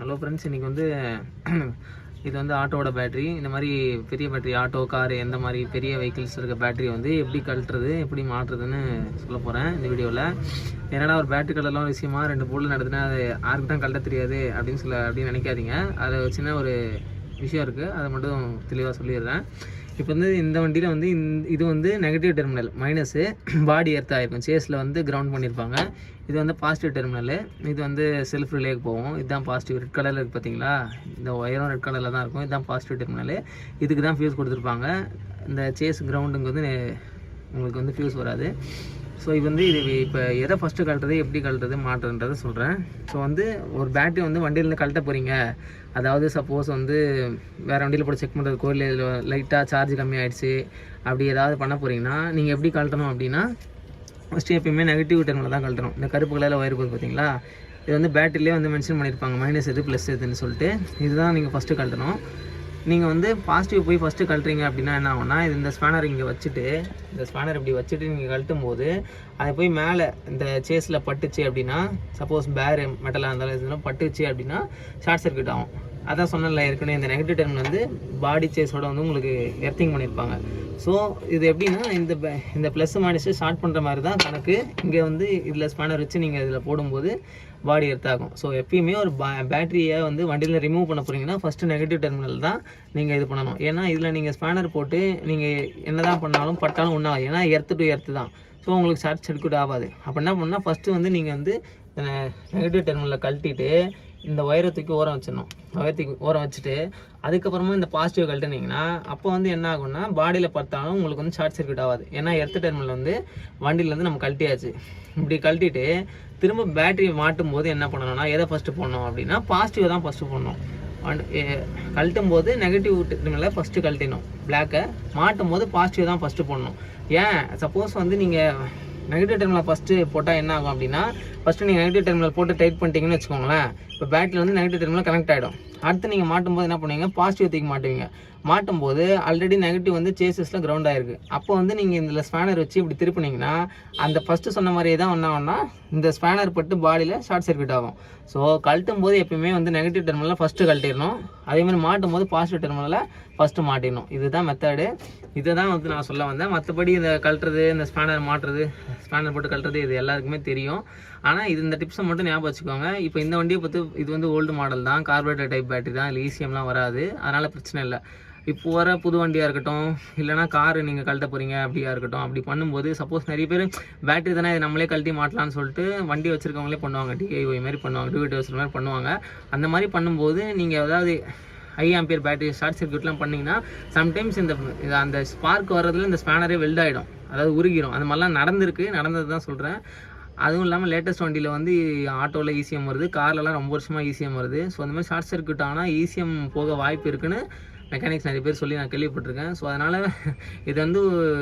Hello friends, இன்றைக்கி வந்து இது வந்து ஆட்டோவோட பேட்ரி. இந்த மாதிரி பெரிய பேட்ரி ஆட்டோ, கார், எந்த மாதிரி பெரிய வெஹிக்கிள்ஸ் இருக்க பேட்ரி வந்து எப்படி கழட்டுறது, எப்படி மாட்டுறதுன்னு சொல்ல போகிறேன் இந்த வீடியோவில். என்னடா ஒரு பேட்ரி கலர்லாம் விஷயமா 2 போல்டு நடத்துனா அது யாருக்கு தான் கழட்ட தெரியாது அப்படின்னு நினைக்காதீங்க. அது சின்ன ஒரு விஷயம் இருக்குது, அதை மட்டும் தெளிவாக சொல்லிடுறேன். இப்போ வந்து இந்த வண்டியில் வந்து இது வந்து நெகட்டிவ் டெர்மினல், மைனஸு, பாடி எர்த் ஆகிருக்கும், சேஸில் வந்து கிரவுண்ட் பண்ணியிருப்பாங்க. இது வந்து பாசிட்டிவ் டெர்மினல், இது வந்து செல்ஃப் ரிலேக்கு போகும். இதுதான் பாசிட்டிவ். ரெட் கலரில் இருக்குது பார்த்தீங்களா, இந்த ஒயரும் ரெட் கலரில் தான் இருக்கும். இதுதான் பாசிட்டிவ் டெர்மினல். இதுக்கு தான் ஃபியூஸ் கொடுத்துருப்பாங்க. இந்த சேஸ் கிரவுண்டுக்கு வந்து உங்களுக்கு வந்து ஃபியூஸ் வராது. ஸோ இது வந்து இப்போ எதை ஃபஸ்ட்டு கழட்டுறது, எப்படி கழட்டுறது, மாட்டுறதுன்றதை சொல்கிறேன். ஸோ வந்து ஒரு பேட்டரி வந்து வண்டியிலேருந்து கழட்ட போகிறீங்க, அதாவது சப்போஸ் வந்து வேறு வண்டியில் போட்டு செக் பண்ணுறது, கோயிலில் லைட்டாக சார்ஜ் கம்மியாகிடுச்சு, அப்படி ஏதாவது பண்ண போகிறீங்கன்னா நீங்கள் எப்படி கழட்டணும் அப்படின்னா, ஃபஸ்ட்டு எப்பயுமே நெகட்டிவ் டெர்மினல் தான் கழட்டணும். இந்த கருப்பு கலரில் ஒயர் போகுது பார்த்தீங்களா, இது வந்து பேட்டரியிலே வந்து மென்ஷன் பண்ணியிருப்பாங்க, மைனஸ் எது ப்ளஸ் எதுன்னு சொல்லிட்டு. இதுதான் நீங்கள் ஃபஸ்ட்டு கழட்டணும். நீங்கள் வந்து பாசிட்டிவ் போய் ஃபஸ்ட்டு கழட்டுறீங்க அப்படின்னா என்ன ஆகும்னா, இந்த ஸ்பேனர் இங்கே வச்சுட்டு, இந்த ஸ்பேனர் இப்படி வச்சுட்டு நீங்கள் கழட்டும் போது அது போய் மேலே இந்த சேஸில் பட்டுச்சு அப்படின்னா, சப்போஸ் பேரு மெட்டலாக இருந்தாலும் இதெல்லாம் பட்டுச்சு அப்படின்னா ஷார்ட் சர்க்யூட் ஆகும். அதான் சொன்னல ஏற்கனவே, இந்த நெகட்டிவ் டெர்மினல் வந்து பாடி சேஸோட வந்து உங்களுக்கு எர்த்திங் பண்ணியிருப்பாங்க. ஸோ இது எப்படின்னா, இந்த ப்ளஸ் மைனஸு ஷார்ட் பண்ணுற மாதிரி தான் கணக்கு. இங்கே வந்து இதில் ஸ்பேனர் வச்சு நீங்கள் இதில் போடும்போது பாடி எர்த்தாகும். ஸோ எப்பயுமே ஒரு பேட்டரியை வந்து வண்டியில் ரிமூவ் பண்ண போகிறீங்கன்னா ஃபஸ்ட்டு நெகட்டிவ் டெர்மினல் தான் நீங்கள் இது பண்ணணும். ஏன்னா இதில் நீங்கள் ஸ்பேனர் போட்டு நீங்கள் என்ன தான் பண்ணாலும் பட்டாலும் ஒன்றாகும். ஏன்னா எர்த்து டு எர்த்து தான். ஸோ உங்களுக்கு ஷார்ட் சர்க்யூட் ஆகாது. அப்போ என்ன பண்ணால் ஃபஸ்ட்டு வந்து நீங்கள் வந்து நெகட்டிவ் டெர்மினலில் கழட்டிட்டு இந்த ஒயரை தூக்கி ஓரம் வச்சிடணும். ஒயர் தூக்கி ஓரம் வச்சுட்டு அதுக்கப்புறமா இந்த பாசிட்டிவ் கழட்டினீங்கன்னா அப்போ வந்து என்ன ஆகும்னா, பாடியில் பார்த்தாலும் உங்களுக்கு வந்து ஷார்ட் சர்க்யூட் ஆகாது. ஏன்னா எர்த்து டெர்மினல் வந்து வண்டியிலேருந்து நம்ம கழட்டியாச்சு. இப்படி கழட்டிட்டு திரும்ப பேட்டரி மாட்டும் போது என்ன பண்ணணும்னா, எதை ஃபஸ்ட்டு போடணும் அப்படின்னா, பாசிட்டிவ் தான் ஃபஸ்ட்டு போடணும். கழட்டும் போது நெகட்டிவ் டெர்மினலை ஃபஸ்ட்டு கழட்டிடணும், பிளாக்கை. மாட்டும் போது பாசிட்டிவ் தான் ஃபஸ்ட்டு போடணும். ஏன், சப்போஸ் வந்து நீங்கள் நெகட்டிவ் டெர்மினல் ஃபஸ்ட்டு போட்டால் என்ன ஆகும் அப்படின்னா, ஃபஸ்ட்டு நீங்கள் நெகட்டிவ் டெர்மினல் போட்டு டைட் பண்ணிட்டீங்கன்னு வச்சுக்கோங்களேன், இப்போ பேட்டரியில் வந்து நெகட்டிவ் டெர்மினல் கனெக்ட் ஆகிடும். அடுத்து நீங்கள் மாட்டும்போது என்ன பண்ணுவீங்க, பாசிட்டிவ் தூக்கி மாட்டுவீங்க. மாட்டும்போது ஆல்ரெடி நெகட்டிவ் வந்து சேஸஸில் கிரவுண்ட் ஆகிருக்கு. அப்போ வந்து நீங்கள் இதில் ஸ்பேனர் வச்சு இப்படி திருப்பினீங்கன்னா அந்த ஃபஸ்ட்டு சொன்ன மாதிரியே தான் என்ன ஆகும்னா, இந்த ஸ்பேனர் பட்டு பாடியில் ஷார்ட் சர்க்யூட் ஆகும். ஸோ கழட்டும் போது எப்பயுமே வந்து நெகட்டிவ் டெர்மினலில் ஃபஸ்ட்டு கழட்டிடணும். அதேமாதிரி மாட்டும் போது பாசிட்டிவ் டெர்மினலில் ஃபஸ்ட்டு மாட்டிடணும். இதுதான் மெத்தடு. இதை தான் வந்து நான் சொல்ல வந்தேன். மற்றபடி இந்த கழட்டுறது, இந்த ஸ்பேனர் மாட்டுறது, ஸ்பேனர் போட்டு கழட்டுறது இது எல்லாருக்குமே தெரியும். ஆனால் இந்த டிப்ஸை மட்டும் ஞாபகம் வச்சுக்கோங்க. இப்போ இந்த வண்டியை பார்த்து இது வந்து ஓல்டு மாடல் தான், கார்பரேட்டர் டைப் பேட்டரி தான், இல்லை ஈசிஎம்லாம் வராது, அதனால் பிரச்சனை இல்லை. இப்போ வர புது வண்டியாக இருக்கட்டும், இல்லைனா காரு நீங்கள் கழட்ட போகிறீங்க அப்படியா இருக்கட்டும், அப்படி பண்ணும்போது சப்போஸ் நிறைய பேர் பேட்டரி தானே இது நம்மளே கழட்டி மாட்டலான்னு சொல்லிட்டு வண்டி வச்சுருக்கவங்களே பண்ணுவாங்க, டிஐஒய் மாதிரி பண்ணுவாங்க, டிவிடி வச்சுருக்க மாதிரி பண்ணுவாங்க. அந்த மாதிரி பண்ணும்போது நீங்கள் ஏதாவது ஹை ஆம்பியர் பேட்டரி ஷார்ட் சர்க்யூட்லாம் பண்ணிங்கன்னா சம்டைம்ஸ் அந்த ஸ்பார்க் வர்றதுல இந்த ஸ்பேனரே வெல்ட் ஆகிடும், அதாவது உருகிடும். அந்த மாதிரிலாம் நடந்தது தான் சொல்கிறேன். அதுவும் இல்லாமல் லேட்டஸ்ட் வண்டியில் வந்து ஆட்டோவில் ஈசிஎம் வருது, கார்லலாம் ரொம்ப வருஷமாக ஈசிஎம் வருது. ஸோ அந்த மாதிரி ஷார்ட் சர்க்யூட் ஆனால் ஈசிஎம் போக வாய்ப்பு இருக்குன்னு மெக்கானிக்ஸ் நிறைய பேர் சொல்லி நான் கேள்விப்பட்டிருக்கேன். ஸோ அதனால் இது வந்து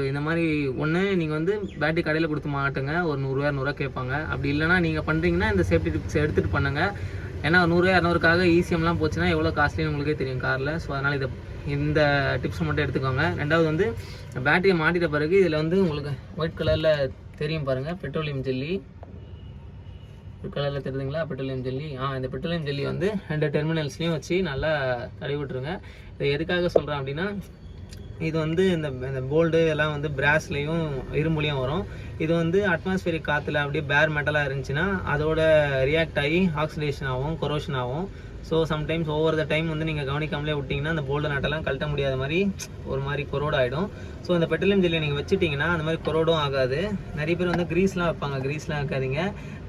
இந்த மாதிரி ஒன்று நீங்கள் வந்து பேட்டரி கடையில் கொடுத்து மாட்டுங்க, ஒரு 100 கேட்பாங்க. அப்படி இல்லைனா நீங்கள் பண்ணுறீங்கன்னா இந்த சேஃப்டி டிப்ஸ் எடுத்துகிட்டு பண்ணுங்கள். ஏன்னா 100-200க்காக ஈசிஎம்லாம் போச்சுன்னா எவ்வளோ காஸ்ட்லின்னு உங்களுக்கே தெரியும் காரில். ஸோ அதனால் இந்த டிப்ஸை மட்டும் எடுத்துக்கோங்க. ரெண்டாவது வந்து பேட்டரியை மாட்டிட்ட பிறகு இதில் வந்து உங்களுக்கு ஒயிட் கலரில் தெரியும் பாருங்கள், பெட்ரோலியம் ஜெல்லி கலரில் தெரியுதுங்களா, பெட்ரோலியம் ஜெல்லி. இந்த பெட்ரோலியம் ஜெல்லி வந்து 2 டெர்மினல்ஸ்லையும் வச்சு நல்லா தடவி விட்டுருங்க. இதை எதுக்காக சொல்கிறேன் அப்படின்னா, இது வந்து இந்த போல்டு எல்லாம் வந்து பிராஸ்லேயும் இரும்புலையும் வரும். இது வந்து அட்மாஸ்பியரிக் காற்றுல அப்படியே பேர் மெட்டலாக இருந்துச்சுன்னா அதோட ரியாக்ட் ஆகி ஆக்சிடேஷன் ஆகும், கொரோஷன் ஆகும். So sometimes over the time வந்து நீங்கள் கவனிக்காமலே விட்டிங்கன்னா அந்த போல்டு நட்டெல்லாம் கழட்ட முடியாத மாதிரி ஒரு மாதிரி கொரோடு ஆகிடும். ஸோ இந்த பெட்ரோலியம் ஜெல்லியை நீங்கள் வச்சுட்டிங்கன்னா அந்த மாதிரி கொரோடும் ஆகாது. நிறைய பேர் வந்து க்ரீஸ்லாம் வைப்பாங்க, க்ரீஸ்லாம் வைக்காதீங்க.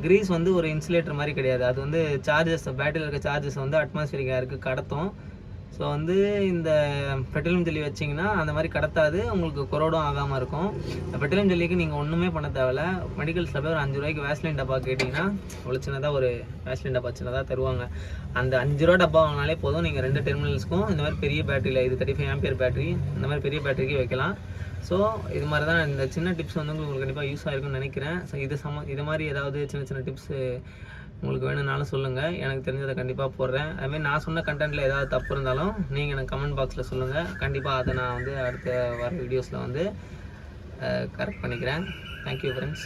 க்ரீஸ் வந்து ஒரு இன்சுலேட்டர் மாதிரி கிடையாது, அது வந்து சார்ஜஸ், பேட்டரியில் இருக்க சார்ஜஸ் வந்து அட்மாஸ்பியரிக் ஏருக்கு கடத்தும். ஸோ வந்து இந்த பெட்ரோலியம் ஜெல்லி வச்சிங்கன்னா அந்த மாதிரி கடத்தாது, உங்களுக்கு கொரோடும் ஆகாமல் இருக்கும். இந்த பெட்ரோலியம் ஜெல்லிக்கு நீங்கள் ஒன்றுமே பண்ண தேவையில்ல. மெடிக்கல்ஸில் போய் ஒரு 5 ரூபாய்க்கு வேஸ்லின் டப்பா கேட்டிங்கன்னா அவ்வளோ சின்னதாக ஒரு வேஸ்லின் டப்பா சின்னதாக தருவாங்க. அந்த 5 ரூபா டப்பா வாங்கினாலே போதும். நீங்கள் 2 டெர்மினல்ஸ்க்கும் இந்த மாதிரி பெரிய பேட்டரியில், இது 35 ஆம்பியர் பேட்டரி, இந்த மாதிரி பெரிய பேட்டரிக்கு வைக்கலாம். ஸோ இது மாதிரி தான் இந்த சின்ன டிப்ஸ் வந்து உங்களுக்கு கண்டிப்பாக யூஸ் ஆகிருக்குன்னு நினைக்கிறேன். ஸோ இது மாதிரி ஏதாவது சின்ன டிப்ஸு உங்களுக்கு வேணும்னாலும் சொல்லுங்கள், எனக்கு தெரிஞ்சதை கண்டிப்பாக போடுறேன். அதுமாதிரி நான் சொன்ன கண்டென்ட்டில் ஏதாவது தப்பு இருந்தாலும் நீங்கள் எனக்கு கமெண்ட் பாக்ஸில் சொல்லுங்கள். கண்டிப்பாக அதை நான் வந்து அடுத்த வர வீடியோஸில் வந்து கரெக்ட் பண்ணிக்கிறேன். Thank you friends.